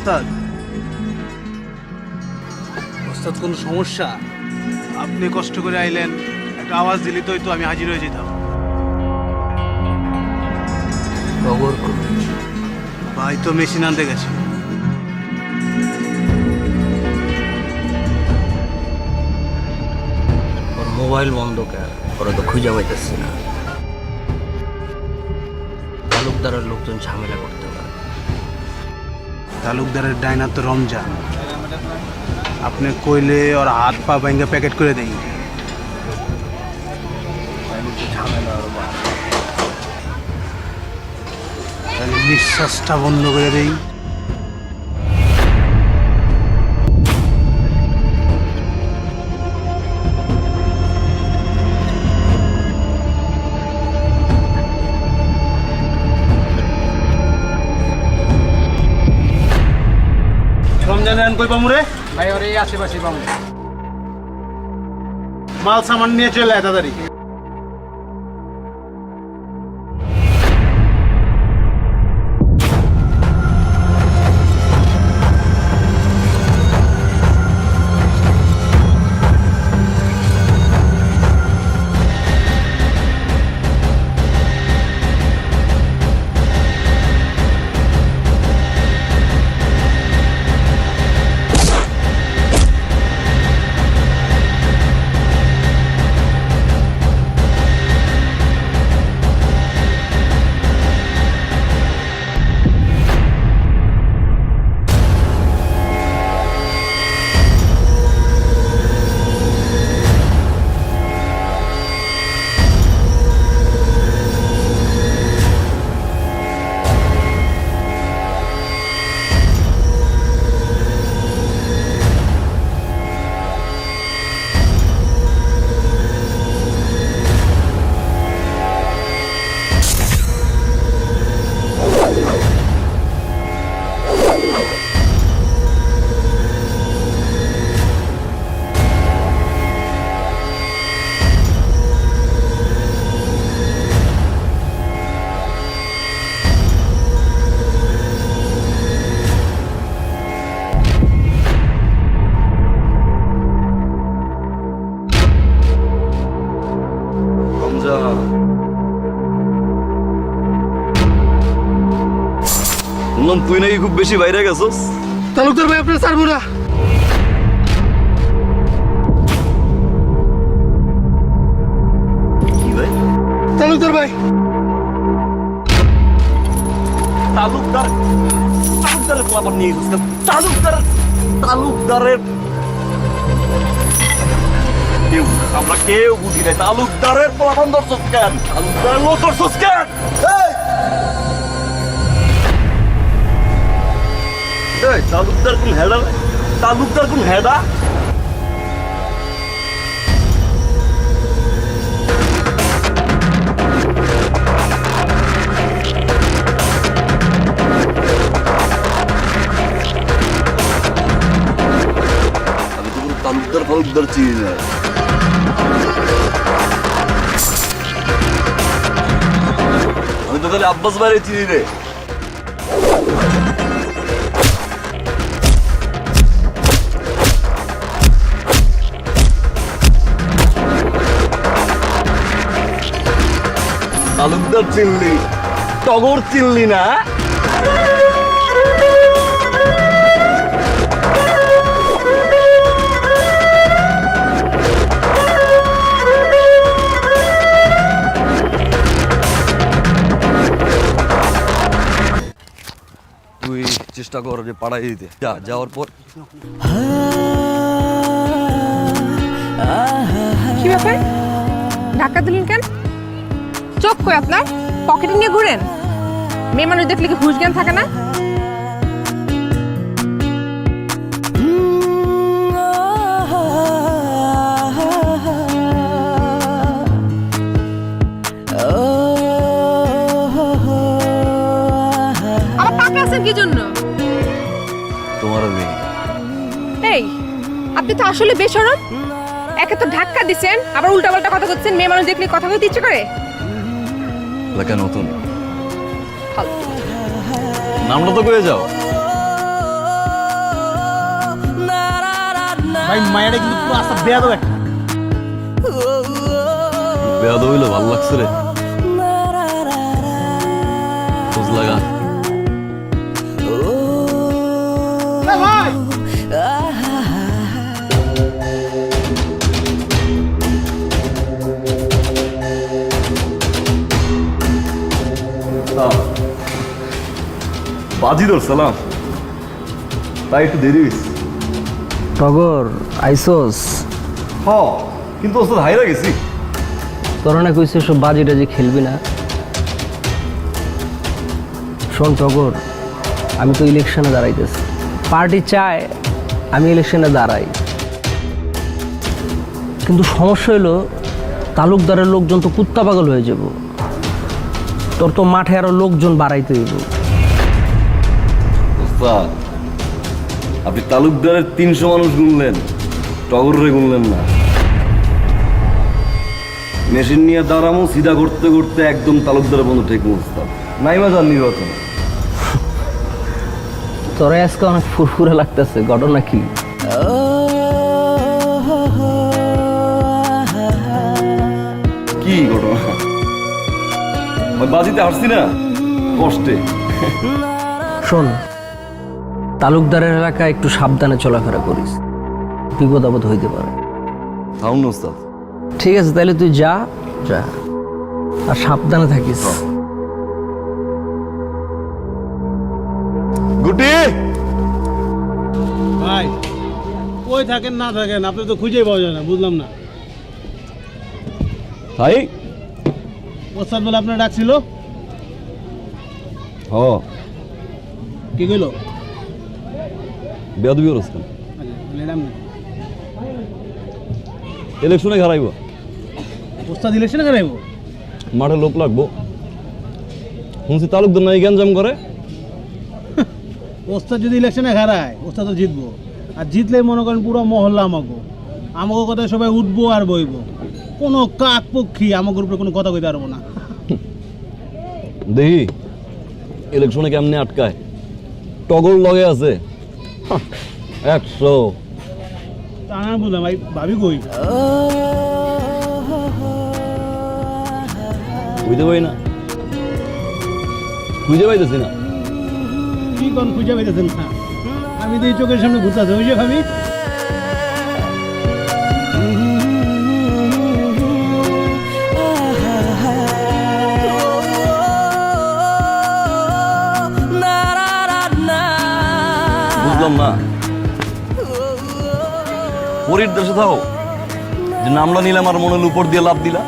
ওস্তাদ ওস্তাদ কোনো সমস্যা? আপনি কষ্ট করে আইলেন, একটা আওয়াজ দিলি তো আমি হাজির হয়ে যেতাম। ভাই তো মেশিন আনতে গেছে। ওর মোবাইল বন্ধ কেন? ওরা তো খুঁজে পাইতেছি না। তালুকদারের লোকজন ঝামেলা করতে পারে। তালুকদারের ডাইনার তো রমজান, আপনি কইলে ওর হাত পা ভেঙে প্যাকেট করে দেই। তাহলে নিঃশ্বাসটা বন্ধ করে দেই। রমজান কই পামুরে? ভাই ওর এই আশেপাশে পাবো। মাল সামান নিয়ে চলে আয় তাড়াতাড়ি। শুনলাম তুই নাকি খুব বেশি বাইরে গেছস। তালুকদার ভাই আপনার ছাড়বো না। কি ভাই? তালুকদার ভাই, তালুকদারের খবর নিয়ে গেছিস? তালুকদারের আমরা কেউ বুঝি নাই। তালুকদারের প্লাবন ধরছস কেন? তালুকদারের লোক ধরছস কেন? তালুকদার কোন হেডা? তালুকদার কোন হেডা? আমি তো কোনো তালুকদার চিনি না। আমি তো তাহলে আব্বাস বাইরে চিনি রে। তালুকদার চিনলি, টগর চিনলি না? তুই চেষ্টা কর যে পাড়াই দিতে। যাওয়ার পর কি ব্যাপার, ধাক্কা দিলেন কেন? চোখ কই আপনার? পকেটে নিয়ে ঘুরেন? মেয়ে মানুষ দেখলে কি হুঁশ জ্ঞান থাকে না? আবার তাকে আছেন কি জন্য? তোমারও নেই। এই, আপনি তো আসলে বেশরম। একে তো ধাক্কা দিচ্ছেন, আবার উল্টাপাল্টা কথা বলছেন। মেয়ে মানুষ দেখলে কথা বলতে ইচ্ছে করে? এলাকা নতুন, ফালতু। নামটা তো কয়ে যাও। ভাই মায়েরা কিন্তু পুরো আস্তা বেয়া দেবে। বেয়াদ হইলো ভালো লাগছে রে, খোঁজ লাগা। বাজি ধরছিলাম, তাই একটু দেরি হয়েছে। টগর আইসোস হ, কিন্তু ওস্তাদ হাইরা গেছি। তোরা না কইছে সব বাজি টাজি খেলবি না। শোন টগর, আমি তো ইলেকশনে দাঁড়াইতেছি, পার্টি চায় আমি ইলেকশনে দাঁড়াই, কিন্তু সমস্যা হলো তালুকদারের লোকজন তো কুত্তা পাগল হয়ে যাব। তোর তো মাঠে আরো লোকজন বাড়াইতে হইব। ওস্তাদ, আপনি তালুকদারের 300 মানুষ গুনলেন, টগরে গুনলেন না। মেশিন নিয়ে দাঁড়ামো, সিধা করতে করতে একদম তালুকদারের বন্ধু ঠিক ওস্তাদ। নাই মাজার নির্বাচন। তোরা আজকে অনেক ফুরফুরে লাগতেছে, ঘটনা কি? কি ঘটনা? ওই বাজিতে হারছি না কষ্টে। শোন, তালুকদারের এলাকায় একটু সাবধানে চলাফেরা করিস, বিপদ আপদ হইতে পারে। থাউন না ওস্তাদ। ঠিক আছে, তাহলে তুই যা যা, আর সাবধানে থাকিস। গুটি, ভাই কই থাকেন না থাকেন, আপনি তো খুঁজেই পাওয়া যায় না, বুঝলাম না। ভাই। ওস্তাদ বলে আপনার ডাকছিল, হ, কি কইলো? বেয়াদবি করছেন। ম্যাডাম ইলেকশনে হারাইব, ওস্তাদ ইলেকশনে করাইব? মাঠে লোক লাগবো। শুনছি তালুকদার নাই গ্যাঞ্জাম করে। ওস্তাদ যদি ইলেকশনে হারায়, ওস্তাদ তো জিতবো, আর জিতলে মনে করেন পুরো মহল্লা আমাকে আমাকে কথায় সবাই উঠবো আর বইবো, কোনো কাক পক্ষী আমাকে উপরে কোনো কথা কইতে পারবো না। দেখি ইলেকশনে কেমনে আটকায়। টগর লগে আছে 100। তা না বুঝলাম ভাই, ভাবি কই? বুঝতে পারি না, খুঁজে পাইতেছি না। কি কোন খুঁজে পাইতেছেন না? আমি তো এই চোখের সামনে ঘুরতেছি, ওই যে ভাবি। বুঝলাম না, পরীর দেশে থাও যে নামলা নিলাম আর মনের উপর দিয়ে লাভ দিলা,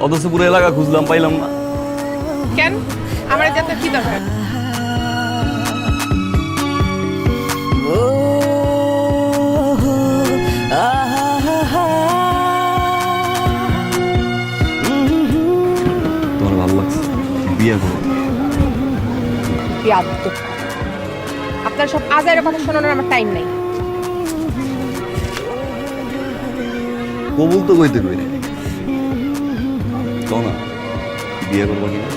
অথচ পুরো এলাকা খুঁজলাম পাইলাম না। কেন আমার যাতে কি দরকার? তোমার ভালো লাগছে, বিয়ে করো। বিয়াদব। আপনার সব আজাইরা কথা শোনানোর আমার টাইম নাই। কবুল তো কইতে কই না, কও না বিয়ে করবা কিনা।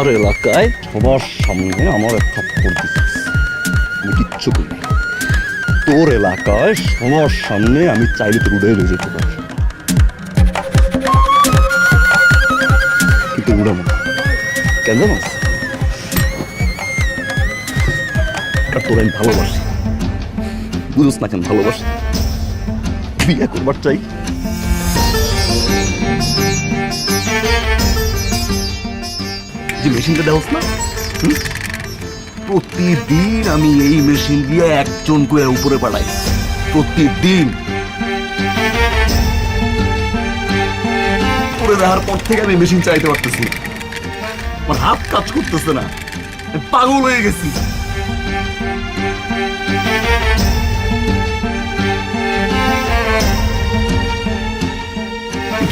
আমার এলাকায় সবার সামনে আমার একটা থাপ্পড় দিছিস, আমি কিচ্ছু করি। তোর এলাকায় সবার সামনে আমি চাইলে তোর উড়ে রয়ে যেতে পারি, কিন্তু উড়াবো না। কেন জানো? তোর আমি ভালোবাসি, বুঝোস না কেন ভালোবাসি? বিয়ে করবার চাই। যে মেশিনটা দেওয়াস না, প্রতিদিন আমি এই মেশিন দিয়ে একজন করে উপরে পাঠাই, প্রতিদিন। করে দেওয়ার পর থেকে আমি মেশিন চালাইতে পারতেছি না, আমার হাত কাজ করতেছে না, আমি পাগল হয়ে গেছি।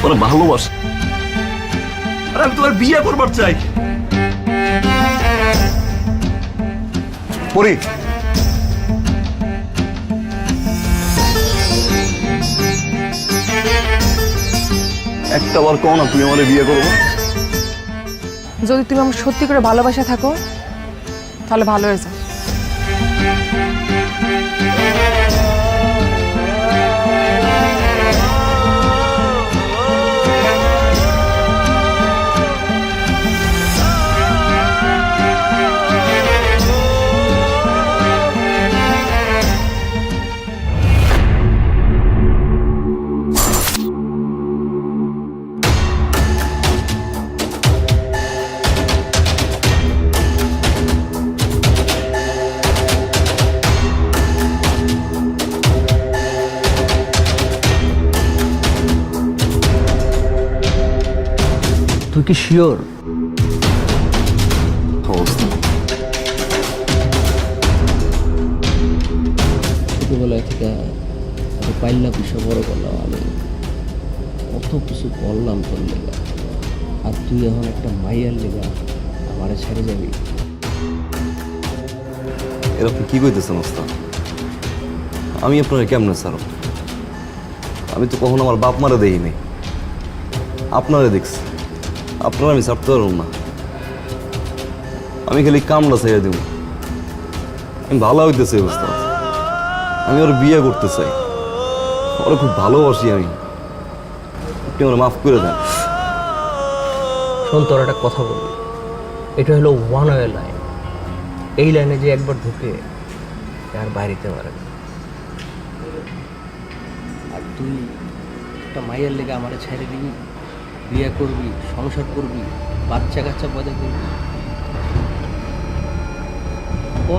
তোমার ভালোবাসি, আর আমি তোমার বিয়ে করবার চাই। পরি, একটা বার কও না তুমি আমারে বিয়ে করবো। যদি তুমি আমার সত্যি করে ভালোবাসা থাকো তাহলে ভালো হয়ে যাও। তুই কি শিওর? ছোটবেলায় থেকে পাইলা পিসা বড় করলাম আমি, কত কিছু করলাম তোর লেগা, আর তুই এখন একটা মাইয়ার লেগা আমারে ছেড়ে যাবি? এরকম কি কইতেছেন ওস্তাদ? আমি আপনারা কেমনে ছাড়ো? আমি তো কখনো আমার বাপ মারা দেখিনি, আপনারা দেখছি। আপনারা আমি ছাড়তে পারব না, আমি খালি কামড়া ছেড়ে দেব। আমি ভালো হইতেছে ওস্তাদ, আমি ওর বিয়ে করতে চাই, ওরা খুব ভালোবাসি আমি, আপনি আমার মাফ করে দেন। শোন, তোর একটা কথা বলি, এটা হলো ওয়ান ওয়ে লাইন। এই লাইনে যে একবার ঢুকে আর বাইরেতে পারে না। আর তুই একটা মাইয়ের লেগে আমার ছেড়ে দিবি, বিয়ে করবি, সংসার করবি, বাচ্চা কাচ্চা পয়দা করবি? ও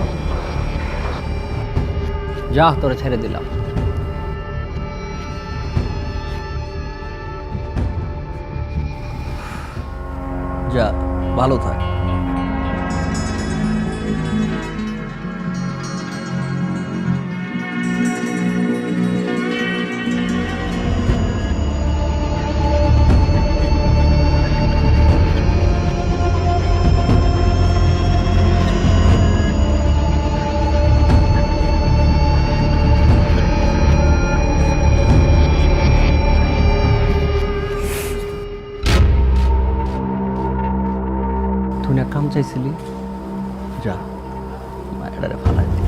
যা, তোরা ছেড়ে দিলাম। যা, ভালো থাক। তুই না কাম চাইছিলি, যা মায়েরারে ফালাই দি।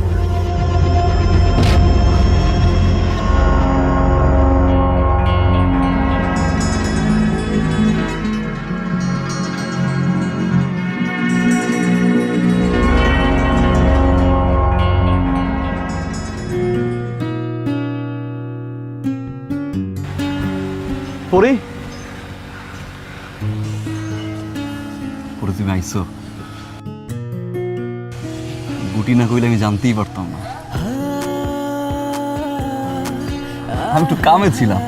পরে তুমি আইসো, গুটি না কইলে আমি জানতেই পারতাম না। আমি একটু কামে ছিলাম,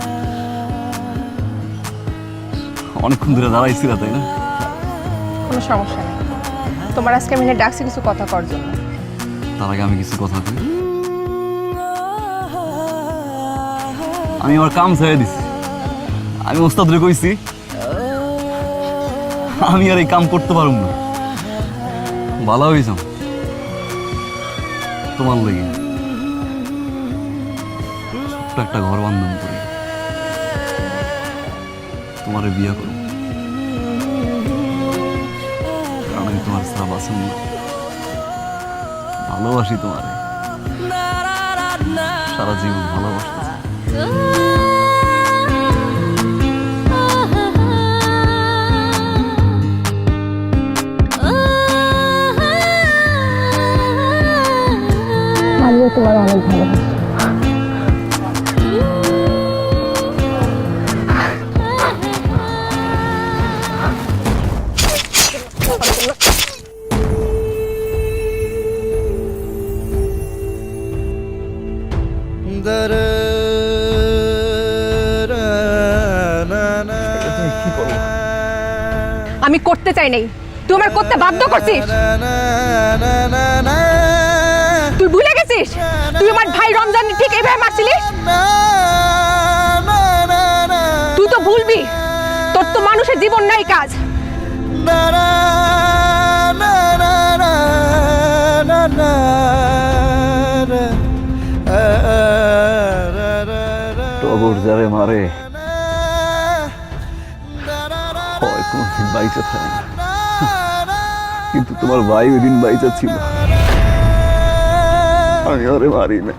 অনেকক্ষণ ধরে দাঁড়াইছিল, তাই না? কোনো সমস্যা নেই, তোমার আজকে আমি ডাকছি কিছু কথা করার জন্য। তার আগে আমি কিছু কথা কই। আমি আমার কাম ছেড়ে দিছি, আমি ওস্তাদরে কইছি আমি আর এই কাম করতে পারব না। ভালো হয়েছ তোমার লেগে, ছোট্ট একটা ঘর বান্ধব করি, তোমারে বিয়ে করব, কারণ আমি ছাড়া বাঁচুন না। ভালোবাসি তোমারে, সারা জীবন ভালোবাসতে চাই। আমিও তোমার অনেক ভালোবাসি। আমি করতে চাই নাই, তুই আমার করতে বাধ্য করছিস। তুই ভুলে গেছিস তুই আমার ভাই রমজান ঠিক এইভাবে মারছিলিস। তুই তো ভুলবি, তোর তো মানুষের জীবন নাই কাজ। টগর যারে মারে হয় কোনদিন বাইচা থাকে না, কিন্তু তোমার ভাই ওই দিন বাইচা ছিল, আমি ওরে মারি না।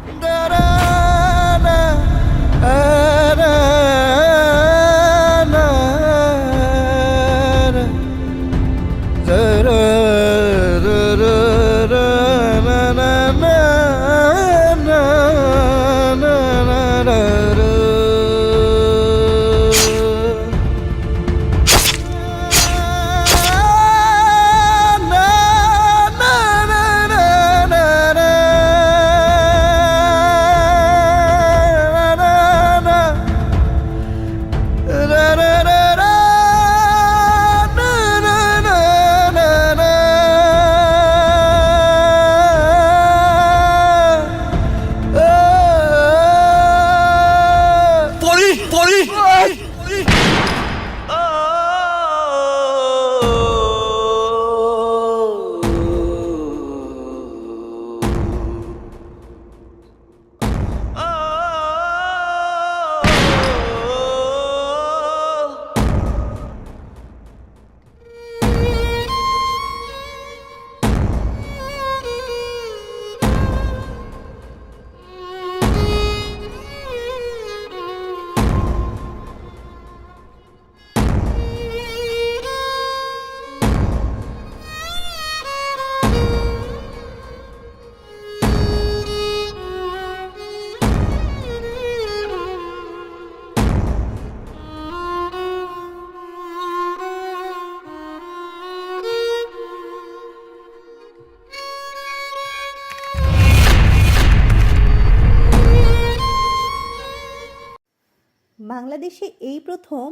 বাংলাদেশে এই প্রথম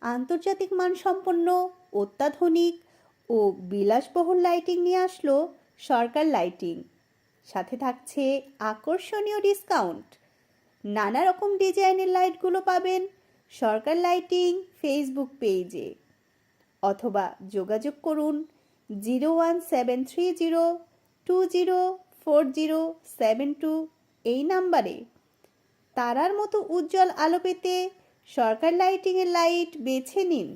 আন্তর্জাতিক মানসম্পন্ন অত্যাধুনিক ও বিলাসবহুল লাইটিং নিয়ে আসলো সরকার লাইটিং। সাথে থাকছে আকর্ষণীয় ডিসকাউন্ট। নানা রকম ডিজাইনের লাইটগুলো পাবেন সরকার লাইটিং ফেসবুক পেজে, অথবা যোগাযোগ করুন 01730204072 এই নাম্বারে। তারার মতো উজ্জ্বল আলো পেতে সরকার লাইটিংয়ের লাইট বেছে নিন।